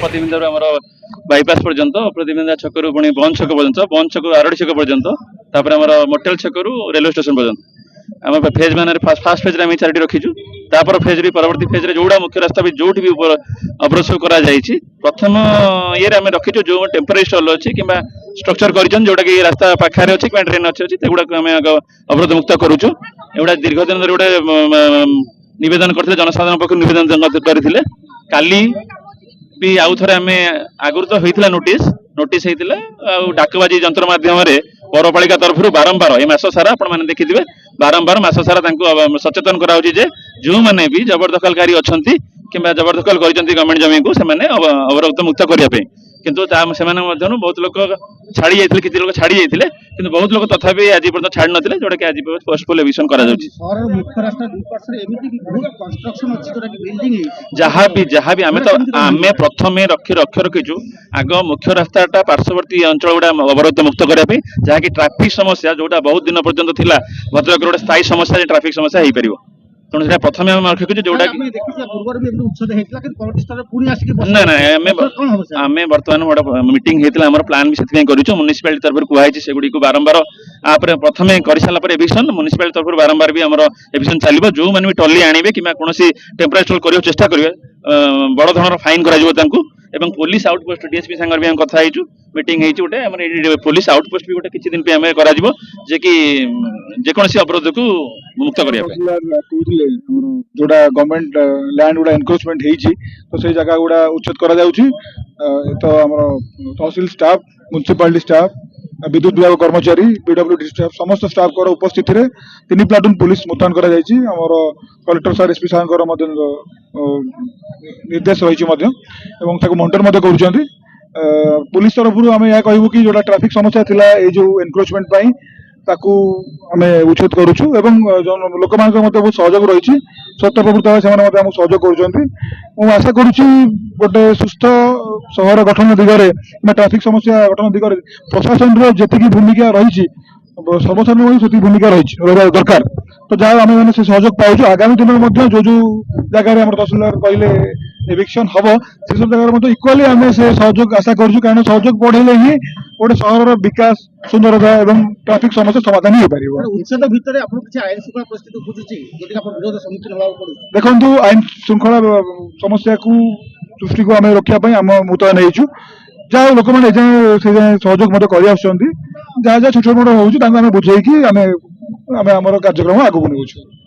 प्रतिबिंदर आम बाईपास पर्यंत प्रतिबिंदा छक पुणी बंद छक आरडी छक पर्यंत मोटेल छक रेलवे स्टेशन पर्यंत आम फेज मान फास्ट फेज आम चार रखीचु तापर फेज परवर्ती फेज जोड़ा मुख्य रास्ता भी जो भी अवरोध सब करा प्रथम ये आम रखीचु जो टेम्पररी स्टल अच्छी कि स्ट्रक्चर जोटा कि रास्ता पाखे अच्छी कि ट्रेन अच्छी सेगुड़ा आम अवरोध मुक्त करुचु एगुड़ा दीर्घ दिन गोटे निवेदन करते जनसाधारण पक्ष निवेदन करते काली भी आउ थे आम आगुरी तो होता नोटिस होता डाकबाजी जंत्र मध्यम पौरपालिका तरफ बारंबार ए मास सारा आपने देखिए बारंबार मास सारा सचेतन कराऊँगी जो मैंने भी जबरदखलकारी अच्छा कि जबरदखल कर गवर्नमेंट जमी को अवरोध मुक्त करने किंतु बहुत लोग छाड़ी जाते किसी लोग छाड़ी जाते कि बहुत लोग तथापि आज पर्यटन छाड़ी ना जोटा कि आज पोस्टपोल एविक्शन जहाँ भी आम तो आम प्रथम रखीचु आग मुख्य रास्ता पार्श्ववर्ती अंचल गुड़ा अवरोध मुक्त करने जहाँकि ट्राफिक समस्या जोटा बहुत दिन पर्यंत थिला भद्रक गोटे स्थायी समस्या ट्राफिक समस्या हो पार तेणु से प्रथम आम रखीचु जोटा ना ना आम बर्तमान गोटे मीटिंग होता है प्लान भी से करूँ म्यूनिसिपालिटी तरफ कहुई से गुड़ी बारंबार आप प्रथम कर सारापर एविक्शन म्यूनिसिपालिटी तरफ बारंबार भी आम एविक्शन चलो जो मैंने भी टली आने कि कौन टेम्परेरी स्टल करने चेष्टा करेंगे बड़ धरण फाइन कर पुलिस आउटपोस्ट डीएसपी सांगर भी हम कथा मीटिंग गोटे पुलिस आउटपोस्ट भी गोटे किसी दिन पे हमें करा जे कि जेकोसी अवरोध को मुक्त करने जोड़ा गवर्नमेंट लैंड गुड़ा एनक्रोचमेंट होती तो से जगह गुड़ा उच्छेद करा तो आम तहसिल स्टाफ म्यूनिसिपालिटी स्टाफ विद्युत विभाग कर्मचारी पीडब्ल्यूडी स्टाफ समस्त स्टाफ उपस्थित 3 प्लाटून पुलिस मुतयन कर कलेक्टर सार एसपी सार निर्देश रही मॉनिटर कर पुलिस तरफ आम यह कहूँ कि जोटा ट्रैफिक समस्या थिला ये जो एनक्रोचमेंट ताकू आम उच्छेद करुचु लोक मान बहुत सहयोग रही स्वतःप्रवृत्त भाव से सहयोग कर आशा करुच्ची गोटे सुस्थ सहर गठन दिगरे ट्रैफिक समस्या गठन दिगरे प्रशासन जी भूमिका रही सर्वसाधारण से भूमिका रही दरकार तो जहाँ आम मैंने सहयोग पाऊँ आगामी दिन में जो जो जगह तहसीलदार कहले एविक्शन हम से सब जगह इक्वाली आम से सहयोग आशा करूँ कारण सहयोग बढ़े ही गोटे सहर विकास सुंदरता और ट्रैफिक समस्या समाधान हो देखो आईन श्रृंखला समस्या को दृष्टि को आम रखापी आम मुतयन हो जहाँ लोक मैंने सहयोग कर जहाँ जहाँ छोट मोट हो बुझे आम कार्यक्रम आगे नहीं।